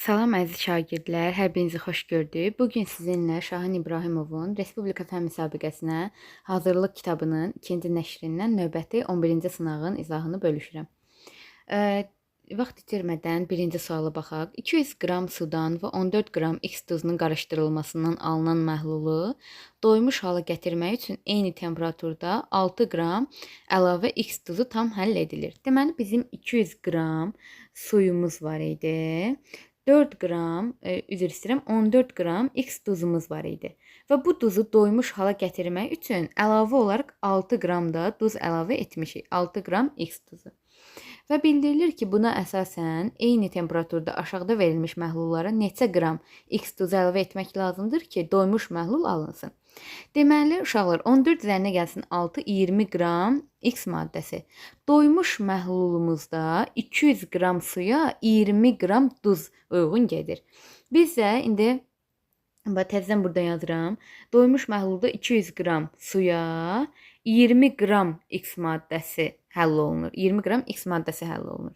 Salam əziz şagirdlər, hər birinizi xoş gördük. Bugün sizinlə Şahin İbrahimovun Respublika Fənn müsabiqəsinə hazırlıq kitabının 2-ci nəşrindən növbəti 11-ci sınağın izahını bölüşürəm. Vaxt itirmədən birinci suala baxaq. 200 qram sudan və 14 qram X duzunun qarışdırılmasından alınan məhlulu doymuş hala gətirmək üçün eyni temperaturda 6 qram əlavə X duzu tam həll edilir. Deməli, bizim 200 qram suyumuz var idi. 4 qram, üzr istəyirəm, 14 qram X duzumuz var idi. Və bu duzu doymuş hala gətirmək üçün əlavə olaraq 6 qram da duz əlavə etmişik. 6 qram X duzu. Və bildirilir ki, buna əsasən eyni temperaturda aşağıda verilmiş məhlullara neçə qram X duzu əlavə etmək lazımdır ki, doymuş məhlul alınsın. Deməli, uşaqlar, 14 üzərinə gəlsin 6, 20 qram X maddəsi. Doymuş məhlulumuzda 200 qram suya 20 qram duz uyğun gedir. Biz də indi təzədən burada yazıram. Doymuş məhlulda 200 qram suya 20 qram X maddəsi həll olunur. 20 qram X maddəsi həll olunur.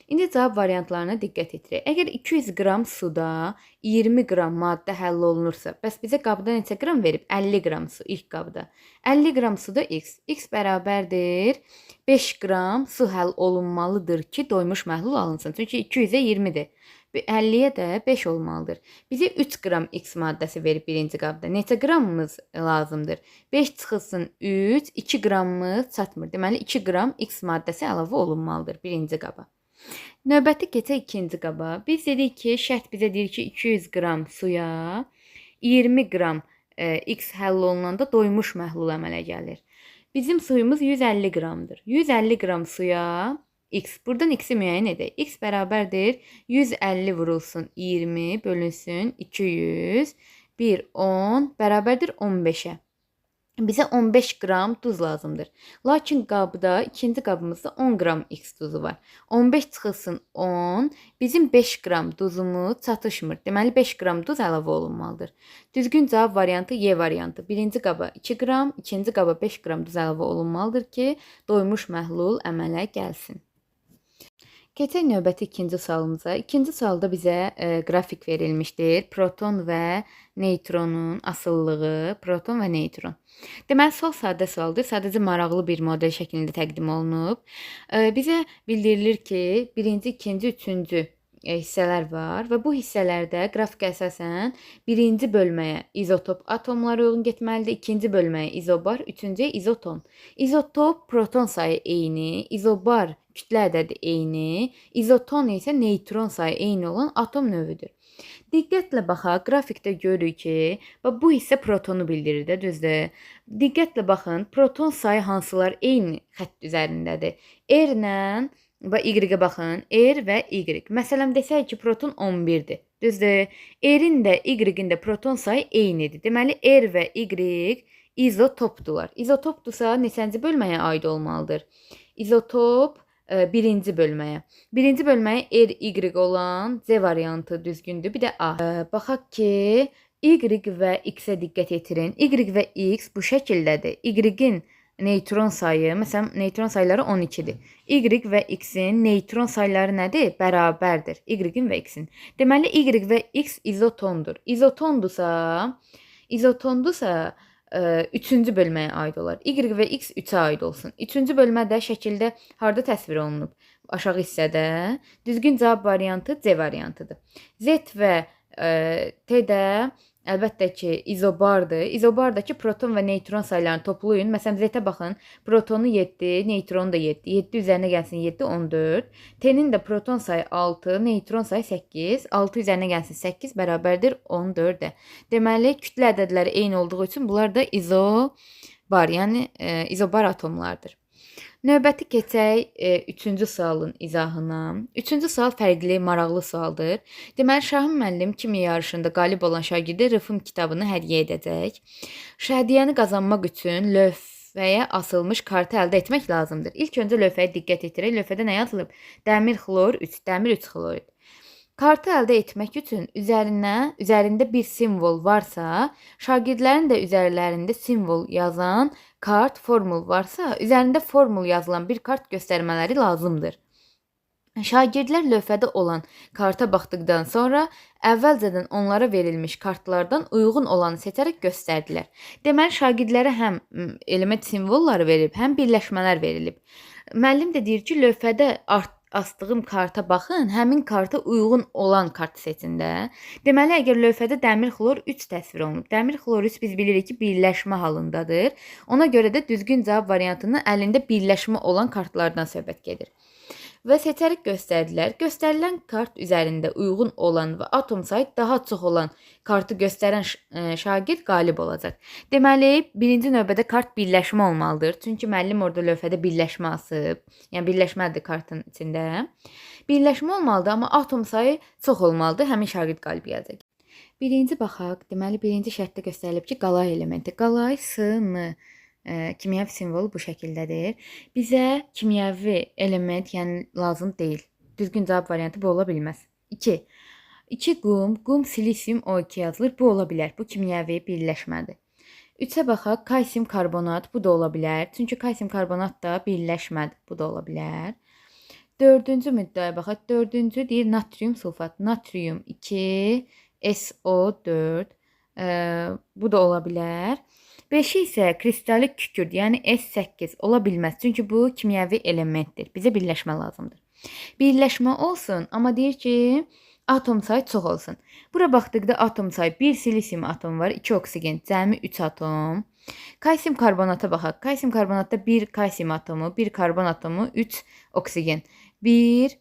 İndi cavab variantlarına diqqət edirək. Əgər 200 qram suda 20 qram maddə həll olunursa, bəs bizə qabda neçə qram verib? 50 qram su ilk qabda. 50 qram suda X. X bərabərdir 5 qram su həll olunmalıdır ki, doymuş məhlul alınsın. Çünki 200-ə 20-dir. 50-yə də 5 olmalıdır. Bizə 3 qram X maddəsi verib birinci qabda. Neçə qramımız lazımdır? 5 çıxılsın 3, 2 qramımız çatmır. Deməli, 2 qram X maddəsi əlavə olunmalıdır birinci qaba. Növbəti keçək ikinci qaba. Biz dedik ki, şərt bizə deyir ki, 200 qram suya 20 qram X həll olunanda doymuş məhlul əmələ gəlir. Bizim suyumuz 150 qramdır. 150 qram suya X. Buradan X-i müəyyən edək. X bərabərdir 150 vurulsun 20 bölünsün 200 1 10 bərabərdir 15-ə. Bizə 15 qram duz lazımdır. Lakin qabda, ikinci qabımızda 10 qram X duzu var. 15 çıxılsın 10, bizim 5 qram duzumuz çatışmır. Deməli, 5 qram duz əlavə olunmalıdır. Düzgün cavab variantı Y variantı. Birinci qaba 2 qram, ikinci qaba 5 qram duz əlavə olunmalıdır ki, doymuş məhlul əmələ gəlsin. Keçək növbəti ikinci sualımıza. İkinci sualda bizə qrafik verilmişdir. Proton və neytronun asılılığı, proton və neytron. Deməli, sual sadə sualdır. Sadəcə maraqlı bir model şəklində təqdim olunub. Bizə bildirilir ki, birinci, ikinci, üçüncü hissələr var və bu hissələrdə qrafika əsasən birinci bölməyə izotop atomları uyğun getməlidir, ikinci bölməyə izobar, üçüncüyə izoton. İzotop proton sayı eyni, izobar kütlə ədədi eyni, izoton isə neytron sayı eyni olan atom növüdür. Diqqətlə baxaq, qrafikdə görürük ki, bu hissə protonu bildirir də, düzdür? Diqqətlə baxın, proton sayı hansılar eyni xətt üzərindədir? R-lə Y-ə baxın, R və Y. Məsələn, desək ki, proton 11-dir. Düzdür? R-in də Y-in də proton sayı eynidir. Deməli, R və Y izotopdular. İzotopdursa neçənci bölməyə aid olmalıdır? İzotop birinci bölməyə. Birinci bölməyə R, Y olan C variantı düzgündür. Bir də A. Baxaq ki, Y və X-ə diqqət etirin. Y və X bu şəkildədir. Y-in neytron sayı, məsələn, neytron sayıları 12-dir. Y və X-in neytron sayıları nədir? Bərabərdir. Y-in və X-in. Deməli, Y və X izotondur. İzotondursa, üçüncü bölməyə aid olar. Y və X 3-ə aid olsun. Üçüncü bölmədə şəkildə harda təsvir olunub? Aşağı hissədə. Düzgün cavab variantı C variantıdır. Z və T də əlbəttə ki, izobardır. İzobardakı proton və neytron sayılarını toplayın. Məsələn, Z-ə baxın. Protonu 7, neytronu da 7. 7 üzərinə gəlsin 7, 14. T-nin də proton sayı 6, neytron sayı 8. 6 üzərinə gəlsin 8 bərabərdir 14-ə. Deməli, kütlə ədədləri eyni olduğu üçün bunlar da izobar, yəni izobar atomlardır. Növbəti keçək üçüncü sualın izahına. Üçüncü sual fərqli, maraqlı sualdır. Deməli, Şahin müəllim kimya yarışında qalib olan şagirdə rıfım kitabını hədiyyə edəcək. Hədiyyəni qazanmaq üçün lövhəyə asılmış kartı əldə etmək lazımdır. İlk öncə lövhəyə diqqət etirək. Lövhədə nə yazılıb? Dəmir xlor 3, dəmir 3 xlorid. Kartı əldə etmək üçün üzərində bir simvol varsa, şagirdlərin də üzərlərində simvol yazan kart, formul varsa, üzərində formul yazılan bir kart göstərmələri lazımdır. Şagirdlər lövhədə olan karta baxdıqdan sonra əvvəlcədən onlara verilmiş kartlardan uyğun olanı seçərək göstərdilər. Deməli, şagirdlərə həm element simvolları verib, həm birləşmələr verilib. Müəllim də deyir ki, lövhədə asdığım karta baxın, həmin karta uyğun olan kartı seçin də. Deməli, əgər lövhədə dəmir xlor 3 təsvir olunub, dəmir xlor 3 biz bilirik ki, birləşmə halındadır. Ona görə də düzgün cavab variantının əlində birləşmə olan kartlardan söhbət gedir. Və seçərək göstərdilər. Göstərilən kart üzərində uyğun olan və atom sayı daha çox olan kartı göstərən şagird qalib olacaq. Deməli, birinci növbədə kart birləşmə olmalıdır. Çünki müəllim orada lövhədə birləşmə asıb. Yəni birləşmədir kartın içində. Birləşmə olmalıdır, amma atom sayı çox olmalıdır. Həmin şagird qalib gələcək. Birinci baxaq. Deməli, birinci şərtdə göstərilib ki, qalay elementi. Qalay S-N kimyəvi simvolu bu şəkildədir. Bizə kimyəvi element, yəni lazım deyil. Düzgün cavab variantı bu ola bilməz. 2. 2 qum, qum silisium O2 yazılır. Bu ola bilər. Bu kimyəvi birləşmədir. 3-ə baxaq. Kalsium karbonat, bu da ola bilər. Çünki kalsium karbonat da birləşmədir. Bu da ola bilər. 4-cü müddəaya baxaq. 4-cü deyir natrium sulfat. Natrium 2, SO4. Bu da ola bilər. 5-i isə kristalik kükürt, yəni S8 ola bilməz. Çünki bu kimyəvi elementdir. Bizə birləşmə lazımdır. Birləşmə olsun, amma deyir ki, atom sayı çox olsun. Bura baxdıqda atom sayı 1 silisium atomu var, 2 oksigen, cəmi 3 atom. Kalsium karbonata baxaq. Kalsium karbonatda 1 kalsium atomu, 1 karbon atomu, 3 oksigen. 1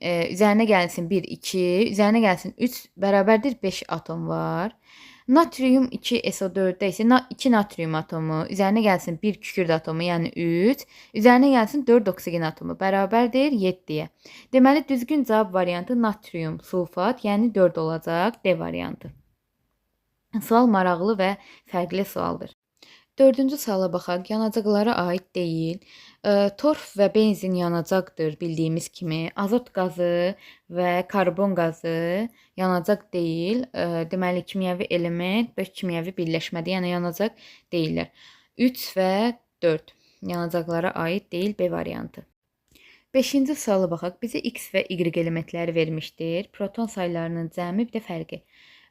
üzərinə gəlsin 1, 2, üzərinə gəlsin 3 bərabərdir 5 atom var. Natrium 2 SO4-də isə 2 natrium atomu, üzərinə gəlsin 1 kükürt atomu, yəni 3, üzərinə gəlsin 4 oksigen atomu, bərabərdir 7-yə. Deməli, düzgün cavab variantı natrium sulfat, yəni 4 olacaq, D variantı. Sual maraqlı və fərqli sualdır. 4-cü suala baxaq. Yanacaqlara aid deyil. Torf və benzin yanacaqdır bildiyimiz kimi. Azot qazı və karbon qazı yanacaq deyil. Deməli, kimyəvi element və kimyəvi birləşmədir. Yəni, yanacaq deyillər. 3 və 4 yanacaqlara aid deyil, B variantı. 5-ci suala baxaq. Bizə X və Y elementləri vermişdir. Proton saylarının cəmi, bir də fərqi.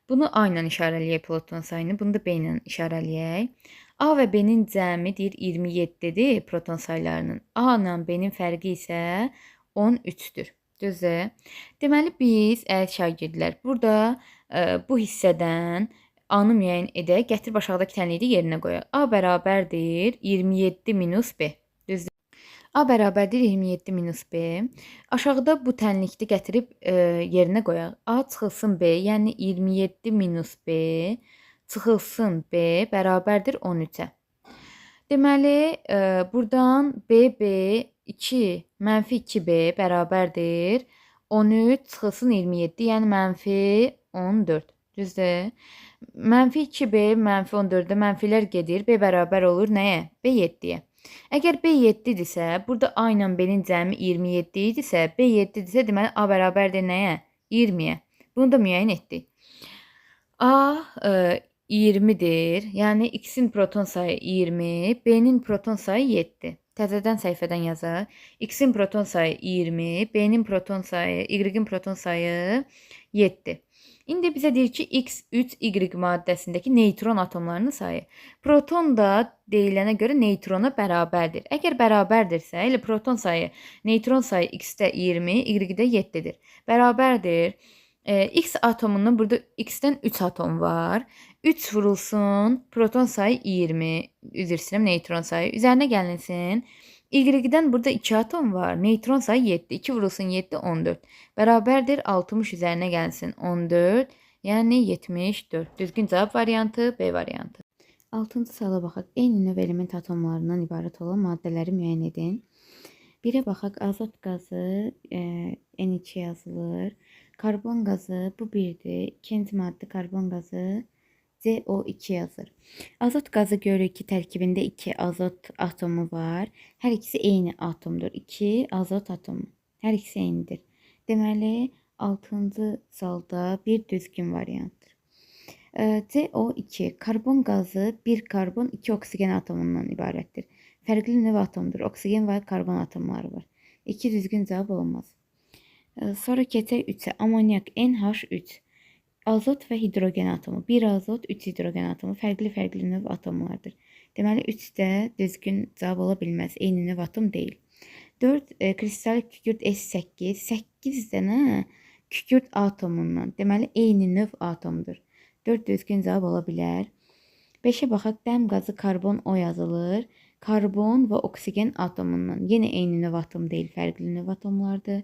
Bunu A ilə işarələyək proton sayını, bunu da B ilə işarələyək. A və B-nin cəmi deyir 27-dir proton saylarının. A ilə B-nin fərqi isə 13-dür. Düzdür? Deməli, biz, şagirdlər, burada bu hissədən A-nı müəyyən edək, gətirib aşağıdakı tənliyi yerinə qoyaq. A bərabərdir 27 minus B. Düzdür? A bərabərdir 27 minus B. Aşağıda bu tənlikdə gətirib yerinə qoyaq. A çıxılsın B, yəni 27 minus B çıxılsın B bərabərdir 13-ə. Deməli, buradan BB 2 mənfi 2B bərabərdir 13 çıxılsın 27, yəni mənfi 14. Düzdür? Mənfi 2B mənfi 14-də mənfilər gedir. B bərabər olur nəyə? B 7-yə. Əgər B 7-dirsə, burada A ilə B-nin cəmi 27 idisə, B 7-dirsə, deməli A bərabərdir nəyə? 20-yə. Bunu da müəyyən etdik. A 20-dir. Yəni X-in proton sayı 20, B-nin proton sayı 7. Təzədən səhifədən yazaq. X-in proton sayı 20, B-nin proton sayı, Y-in proton sayı 7. İndi bizə deyir ki, X3, Y maddəsindəki neytron atomlarının sayı. Proton da deyilənə görə neytrona bərabərdir. Əgər bərabərdirsə, elə proton sayı, neytron sayı X-də 20, Y-də 7-dir. Bərabərdir. X atomundan burada X-dən 3 atom var. 3 vurulsun, proton sayı 20, üzr istəyirəm, neytron sayı. Üzərinə gəlinsin. Y-dən burada 2 atom var. Neytron sayı 7. 2 vurulsun 7, 14. Bərabərdir 60 üzərinə gəlsin 14. Yəni 74. Düzgün cavab variantı B variantı. 6-cı suala baxaq. Eyni növ element atomlarından ibarət olan maddələri müəyyən edin. Birə baxaq. Azot qazı N2 yazılır. Karbon qazı bu 1-dir. İkinci maddə karbon qazı CO2 yazır. Azot qazı görürük ki, tərkibində 2 azot atomu var. Hər ikisi eyni atomdur. 2 azot atomu. Hər ikisi eynidir. Deməli, 6-cı sualda bir düzgün variantdır. CO2 karbon qazı 1 karbon 2 oksigen atomundan ibarətdir. Fərqli növ atomdur. Oksigen və karbon atomları var. 2 düzgün cavab olmaz. Sonra keçək 3-ə. Amonyak NH3. Azot və hidrogen atomu. 1 azot, 3 hidrogen atomu fərqli-fərqli növ atomlardır. Deməli 3 də düzgün cavab ola bilməz. Eyni növ atom deyil. 4 kristalik kükürt S8. 8 dənə kükürt atomundan. Deməli eyni növ atomdur. 4 düzgün cavab ola bilər. 5-ə baxaq. Dəm qazı karbon O yazılır. Karbon və oksigen atomundan. Yenə eyni növ atom deyil, fərqli növ atomlardır.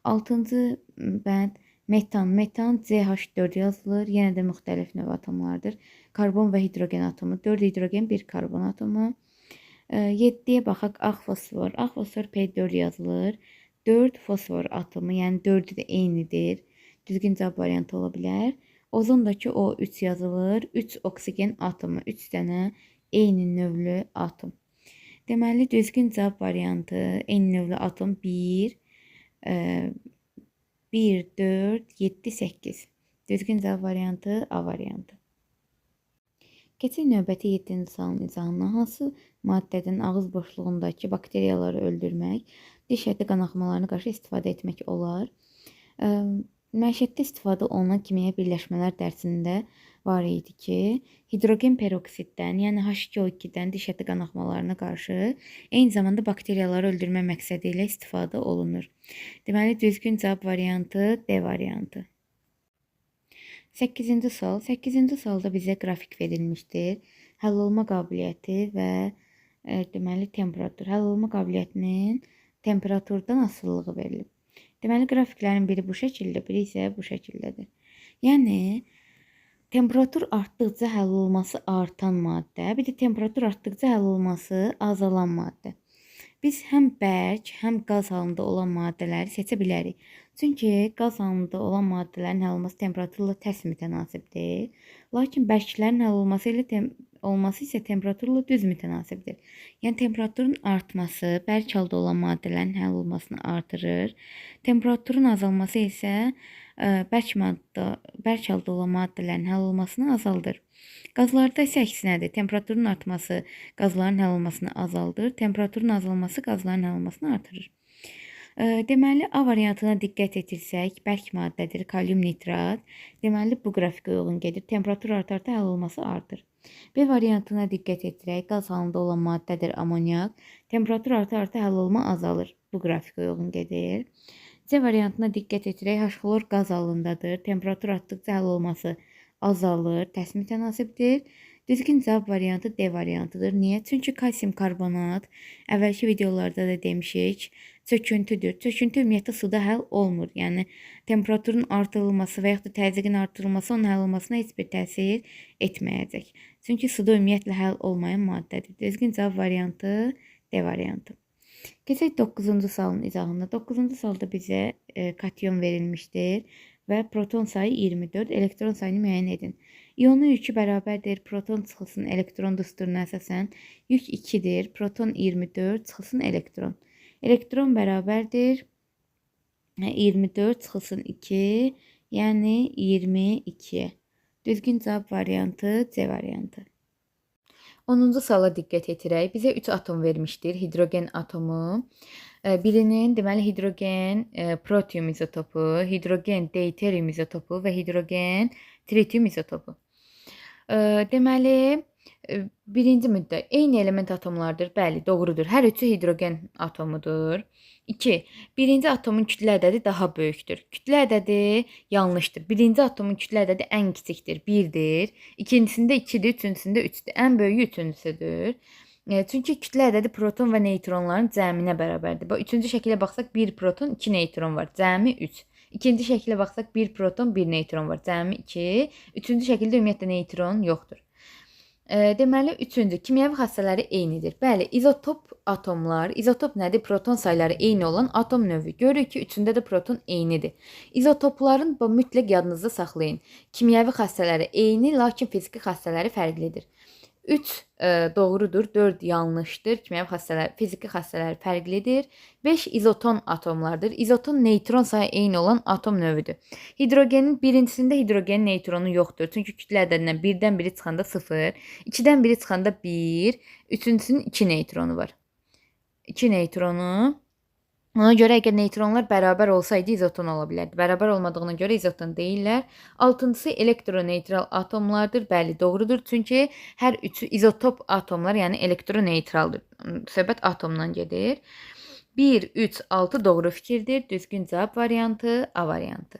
6-cı bənd metan. Metan CH4 yazılır. Yenə də müxtəlif növ atomlardır. Karbon və hidrogen atomu. 4 hidrogen, 1 karbon atomu. 7-yə baxaq. Ağ fosfor. Ağ fosfor P4 yazılır. 4 fosfor atomu, yəni 4-ü də eynidir. Düzgün cavab variantı ola bilər. Ozondakı O3 yazılır. 3 oksigen atomu. 3 dənə eyni növlü atom. Deməli, düzgün cavab variantı eyni növlü atom 1, 1, 4, 7, 8. Düzgün cavab variantı A variantı. Keçək növbəti 7-ci sualın izahına. Hansı maddədən ağız boşluğundakı bakteriyaları öldürmək, diş əti qanaxmalarına qarşı istifadə etmək olar? Məişətdə istifadə olunan kimya birləşmələr dərsində var idi ki, hidrogen peroksiddən, yəni H2O2-dən diş əti qanaxmalarına qarşı eyni zamanda bakteriyaları öldürmə məqsədi ilə istifadə olunur. Deməli, düzgün cavab variantı D variantı. 8-ci sual. 8-ci sualda bizə qrafik verilmişdir. Həll olma qabiliyyəti və deməli temperatur. Həll olma qabiliyyətinin temperaturdan asılılığı verilib. Deməli, qrafiklərin biri bu şəkildə, biri isə bu şəkildədir. Yəni, temperatur artdıqca həll olması artan maddə, bir də temperatur artdıqca həll olması azalan maddə. Biz həm bərk, həm qaz halında olan maddələri seçə bilərik. Çünki qaz halında olan maddələrin həll olması temperaturla tərs mütənasibdir. Lakin bərklərin həll olması isə temperaturla düz mütənasibdir. Yəni, temperaturun artması bərk halda olan maddələrin həll olmasını artırır. Temperaturun azalması isə bərk halda olan maddələrin həll olmasını azaldır. Qazlarda isə əksinədir. Temperaturun artması qazların həll olmasını azaldır. Temperaturun azalması qazların həll olmasını artırır. Deməli, A variantına diqqət etirsək, bərk maddədir, kalium nitrat. Deməli, bu qrafikə uyğun gedir. Temperatur artarsa həll olması artır. B variantına diqqət edirək, qaz halında olan maddədir, amonyak. Temperatur artarsa həll olma azalır. Bu qrafikə uyğun gedir. C variantına diqqət edirək, H-xlor qaz halındadır. Temperatur artdıqca həll olması azalır, tərs mütənasibdir. Düzgün cavab variantı D variantıdır. Niyə? Çünki kalsium karbonat, əvvəlki videolarda da demişik, çöküntüdür. Çöküntü ümumiyyətlə suda həll olmur. Yəni, temperaturun artırılması və yaxud da təzyiqin artırılması onun həll olmasına heç bir təsir etməyəcək. Çünki suda ümumiyyətlə həll olmayan maddədir. Düzgün cavab variantı D variantı. Keçək 9-cu sualın izahına. 9-cu sualda bizə katyon verilmişdir və proton sayı 24, elektron sayını müəyyən edin. İyonun yükü bərabərdir, proton çıxılsın elektron düsturuna əsasən yük 2-dir, proton 24, çıxılsın elektron. Elektron bərabərdir 24 çıxılsın 2, yəni 22. Düzgün cavab variantı C variantı. 10-cu suala diqqət etirək. Bizə 3 atom vermişdir. Hidrogen atomu. Birinin, deməli, hidrogen protium izotopu, hidrogen deuterium izotopu və hidrogen tritium izotopu. Deməli, birinci müddə eyni element atomlardır. Bəli, doğrudur. Hər üçü hidrogen atomudur. 2. Birinci atomun kütlə ədədi daha böyükdür. Kütlə ədədi yanlışdır. Birinci atomun kütlə ədədi ən kiçikdir, 1-dir. İkincisində 2-dir, üçüncüsündə 3-dür. Ən böyüyü üçüncüsüdür. Çünki kütlə ədədi proton və neytronların cəminə bərabərdir. Üçüncü şəkildə baxsaq 1 proton, 2 neytron var. Cəmi 3. İkinci şəkildə baxsaq 1 proton, 1 neytron var. Cəmi 2. Üçüncü şəkildə ümumiyyətlə neytron yoxdur. Deməli, üçüncü, kimyəvi xassələri eynidir. Bəli, izotop atomlar, izotop nədir? Proton sayları eyni olan atom növü. Görürük ki, üçündə də proton eynidir. İzotopların mütləq yadınızda saxlayın. Kimyəvi xassələri eyni, lakin fiziki xassələri fərqlidir. 3 doğrudur, 4 yanlışdır. Kimyəvi xassələr, fiziki xassələr fərqlidir. 5 izoton atomlardır. İzoton neytron sayı eyni olan atom növüdür. Hidrogenin birincisində hidrogenin neytronu yoxdur. Çünki kütlə ədədindən 1-dən biri çıxanda 0, 2-dən biri çıxanda 1, üçüncüsünün 2 neytronu var. 2 neytronu Ona görə əgər neytronlar bərabər olsaydı izoton ola bilərdi. Bərabər olmadığına görə izoton deyirlər. Altıncısı elektroneytral atomlardır. Bəli, doğrudur. Çünki hər üçü izotop atomlar, yəni elektroneytraldır. Söhbət atomdan gedir. 1, 3, 6 doğru fikirdir. Düzgün cavab variantı A variantı.